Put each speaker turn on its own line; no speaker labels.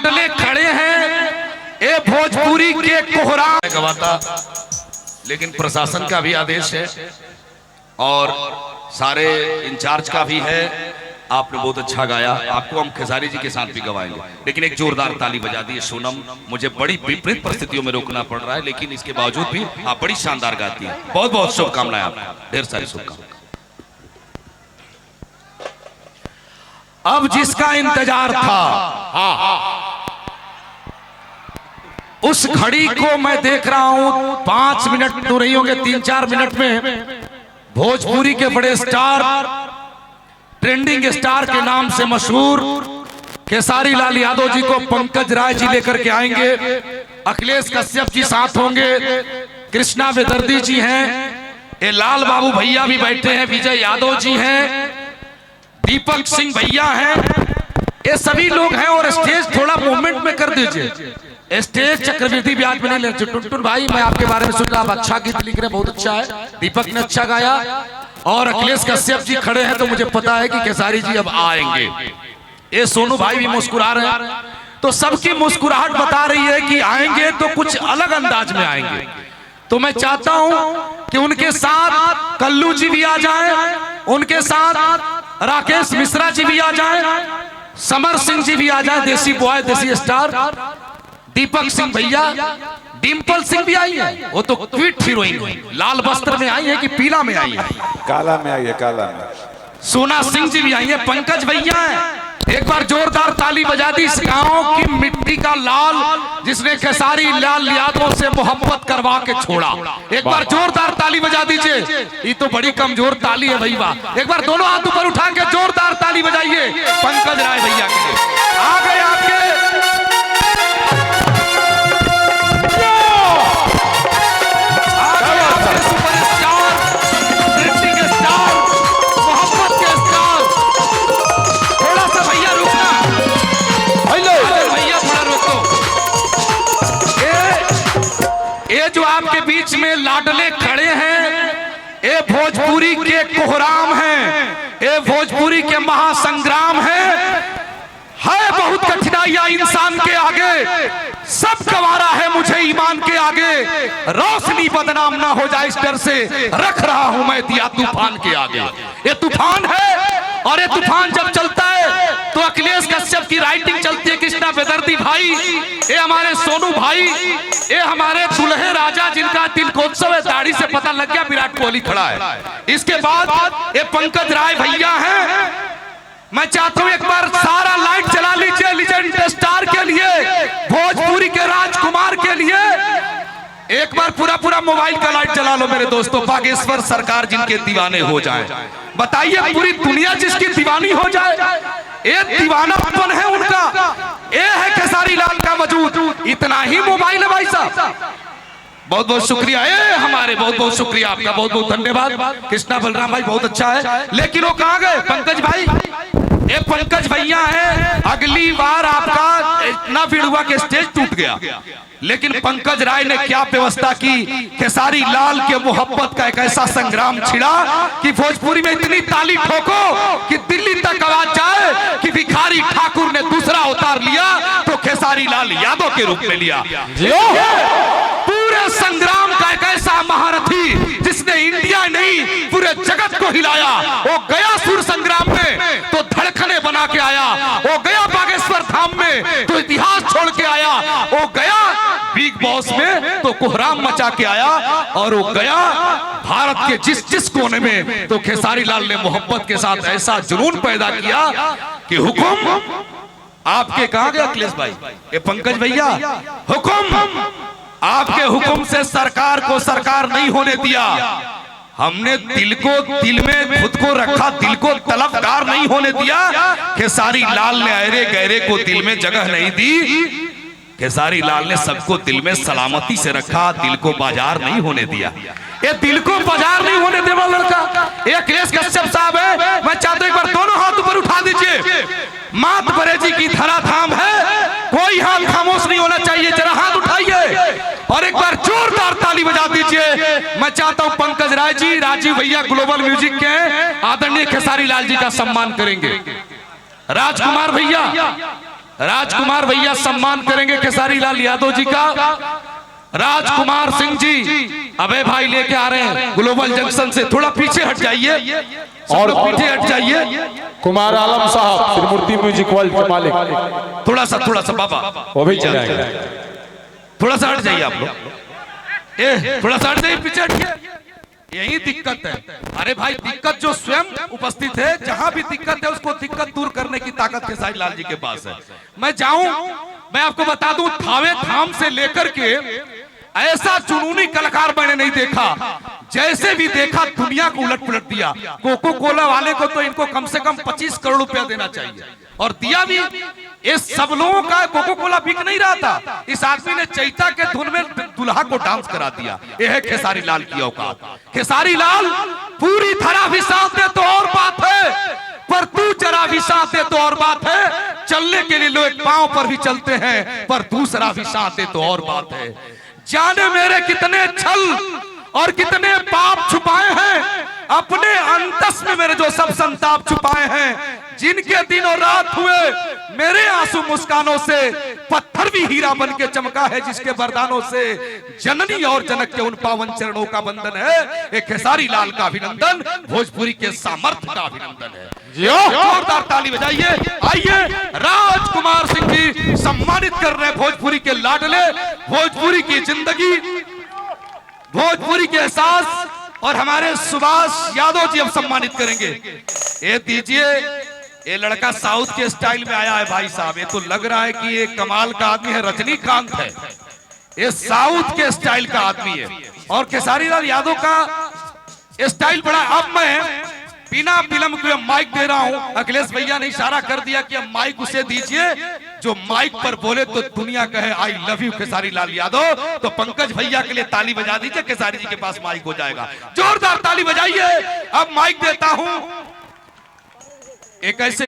लाडले खड़े हैं, ए भोजपुरी के कोहराम गवाता, लेकिन प्रशासन का भी आदेश है और सारे इंचार्ज का भी है। आपने बहुत अच्छा गाया, आपको हम खेसारी जी के साथ भी गवाएंगे, लेकिन एक जोरदार ताली बजा दी सोनम। मुझे बड़ी विपरीत परिस्थितियों में रोकना पड़ रहा है, लेकिन इसके बावजूद भी आप बड़ी शानदार गाती हैं। बहुत बहुत शुभकामनाएं, आपको ढेर सारी शुभकामनाएं। अब जिसका इंतजार था, उस घड़ी को मैं देख रहा हूं, 5 मिनट तो नहीं होंगे, 3-4 मिनट में भोजपुरी के बड़े स्टार, ट्रेंडिंग स्टार के नाम से मशहूर खेसारी लाल यादव जी को पंकज राय जी लेकर के आएंगे। अखिलेश कश्यप जी साथ होंगे, कृष्णा बेदर्दी जी हैं, ये लाल बाबू भैया भी बैठे हैं, विजय यादव जी हैं, दीपक सिंह भैया हैं, ये सभी लोग हैं। और स्टेज थोड़ा मूवमेंट में कर दीजिए, स्टेज चक्रवर्ती ब्याज में नहीं ले। टुनटुन भाई, मैं आपके बारे में सुन रहा, आप अच्छा गीत लिख रहे हैं, बहुत अच्छा है, दीपक ने अच्छा गाया, और अखिलेश कश्यप जी खड़े हैं, तो मुझे पता है कि खेसारी जी अब आएंगे। ये सोनू भाई भी मुस्कुरा रहे हैं, तो सबकी मुस्कुराहट बता रही है कि आएंगे तो कुछ अलग अंदाज में आएंगे। तो मैं चाहता हूं कि उनके साथ कल्लू जी भी आ जाएं, उनके साथ राकेश मिश्रा जी भी आ जाएं, समर सिंह जी भी आ जाएं, देसी बॉय, देसी स्टार, दीपक सिंह भैया, डिम्पल सिंह भी आई है, वो तो क्विट हीरोइन है, लाल वस्त्र में आई है कि पीला में आई है?
काला में आई है, काला में।
सोना सिंह जी भी आई है, पंकज भैया है। एक बार जोरदार ताली बजा दी इस गांव की मिट्टी का लाल, जिसने खेसारी लाल यादव से मोहब्बत करवा के छोड़ा। एक बार जोरदार ताली बजा दीजिए, ये तो बड़ी कमजोर ताली है भाई, वाह। एक बार दोनों हाथ ऊपर उठा के जोरदार ताली बजाइए पंकज राय भैया के लिए। आ गए आपके जो आपके बीच में लाडले खड़े हैं, ये भोजपुरी के कोहराम हैं, ये भोजपुरी के महासंग्राम हैं। है बहुत कठिनाइयां इंसान के आगे, सब गंवारा है मुझे ईमान के आगे, रोशनी बदनाम ना हो जाए इस डर से, रख रहा हूं मैं दिया तूफान के आगे। ये तूफान है, और ये तूफान जब चलता है तो अखिलेश कश्यप की राइटिंग चलती है, कृष्णा बेदर्दी भाई, ये हमारे सोनू भाई, ये हमारे दुल्हे राजा जिनका तिलकोत्सव है, दाढ़ी से पता लग गया विराट कोहली खड़ा है। इसके बाद ये पंकज राय भैया हैं। मैं चाहता हूं एक बार सारा लाइट जला लीजिए लीजेंड स्टार के लिए, भोजपुरी के राजकुमार के लिए। एक बार पूरा मोबाइल का लाइट जला लो मेरे दोस्तों। बागेश्वर सरकार जिनके दीवाने हो जाए, बताइए पूरी दुनिया जिसकी दीवानी हो जाए, ये दीवानापन है उनका, ये है खेसारी लाल का वजूद। इतना ही मोबाइल है भाई साहब। बहुत बहुत शुक्रिया, हमारे बहुत बहुत शुक्रिया आपका, बहुत बहुत धन्यवाद। कृष्णा बलराम भाई बहुत अच्छा है, लेकिन वो कहाँ गए पंकज भाई? ये पंकज भैया है। अगली बार आपका इतना भीड़ हुआ कि स्टेज टूट गया, लेकिन पंकज राय ने क्या व्यवस्था की, खेसारी लाल के मोहब्बत का एक ऐसा संग्राम छिड़ा कि भोजपुरी में इतनी ताली ठोको कि दिल्ली तक आवाज जाए कि भिखारी ठाकुर ने दूसरा अवतार लिया तो खेसारी लाल यादव के रूप में लिया। पूरे संग्राम का एक ऐसा महारथी जिसने इंडिया नहीं पूरे जगत को हिलाया, वो गया सुर संग्राम में तो धड़कने बना के आया, वो गया बागेश्वर धाम में तो इतिहास छोड़ के आया, वो गया बिग बॉस में तो कोहराम मचा के आया, और वो गया भारत के जिस कोने में तो खेसारी लाल ने मोहब्बत के साथ ऐसा जुनून पैदा किया कि हुकुम आपके कहां गया अखिलेश भाई, ये पंकज भैया, हुकुम आपके हुकुम से सरकार को सरकार नहीं होने दिया। हमने दिल को दिल में खुद को रखा, दिल को तलबगार नहीं होने दिया। खेसारी लाल ने अरे गहरे को दिल में जगह नहीं दी, खेसारी लाल ने सबको दिल में सलामती से रखा, दिल को बाजार नहीं होने दिया। ये दिल को बाजार नहीं होने देवा लड़का ये अखिलेश कश्यप साहब है। मैं चाहता हूं एक बार दोनों हाथ ऊपर उठा दीजिए। मात बरे जी की धराधाम है, कोई हाथ खामोश नहीं होना चाहिए, जरा हाथ उठाइए और एक बार जोरदार ताली बजा दीजिए। मैं चाहता हूं पंकज राय जी, राजीव भैया ग्लोबल म्यूजिक के आदरणीय खेसारी लाल जी का सम्मान करेंगे। राजकुमार भैया राजकुमार भैया सम्मान करेंगे खेसारी लाल यादव जी का। राजकुमार सिंह जी अबे भाई लेके आ रहे हैं ग्लोबल जंक्शन से, थोड़ा पीछे हट जाइए और पीछे हट जाइए।
कुमार आलम साहब त्रिमूर्ति म्यूजिक वर्ल्ड के मालिक,
थोड़ा सा बाबा
वो भी चलाएंगे।
थोड़ा सा हट जाइए आप लोग, थोड़ा सा हट जाइए, पीछे हटिए। यही दिक्कत है। अरे भाई दिक्कत जो स्वयं उपस्थित है, जहां भी दिक्कत है उसको दिक्कत दूर करने की ताकत खेसारी लाल जी के पास है। मैं जाऊं, मैं आपको बता दूं, थावे थाम से लेकर के ऐसा जुनूनी कलाकार मैंने नहीं देखा। जैसे भी देखा दुनिया को उलट पुलट दिया। कोको कोला वाले को तो इनको कम से कम 25 करोड़ रुपया देना चाहिए, और दिया भी। इस सब लोगों का कोको कोला बिक नहीं रहा था, इस आदमी ने चैता के धुन में दुल्हा को डांस करा दिया। यह है खेसारी लाल की औकात। खेसारी लाल पूरी तरह भी साथ दे तो और बात है, पर तू जरा भी साथ दे तो और बात है। चलने के लिए लोग पांव पर भी चलते हैं, पर दूसरा भी साथ दे तो और बात है। जाने मेरे कितने छल और कितने पाप छुपाए हैं, अपने अंतस में मेरे जो सब संताप छुपाए हैं। जिनके दिन और रात हुए मेरे आंसू मुस्कानों से, पत्थर भी हीरा बन के चमका है जिसके वरदानों से। जननी और जनक के उन पावन चरणों का बंधन है। एक खेसारी लाल का अभिनंदन, भोजपुरी के सामर्थ्य का अभिनंदन है। जोरदार ताली बजाइए। आइए राजकुमार सिंह जी सम्मानित कर रहे हैं भोजपुरी के लाडले, भोजपुरी की जिंदगी, भोजपुरी के एहसास, और हमारे सुभाष यादव जी अब सम्मानित करेंगे। ये दीजिए, ये लड़का साउथ के स्टाइल में आया है भाई साहब। ये तो लग रहा है कि ये कमाल का आदमी है, रजनीकांत है। ये साउथ के स्टाइल का आदमी है, और खेसारी लाल यादव का स्टाइल बड़ा। अब मैं बिना विलंब के माइक दे रहा हूं। अखिलेश भैया ने इशारा कर दिया कि अब माइक उसे दीजिए जो माइक पर बोले तो दुनिया कहे I love you Khesari Lal Yadav. तो पंकज भैया के लिए ताली बजा दीजिए, खेसारी जी के पास माइक हो जाएगा। जोरदार ताली बजाइए। अब माइक देता हूं एक ऐसे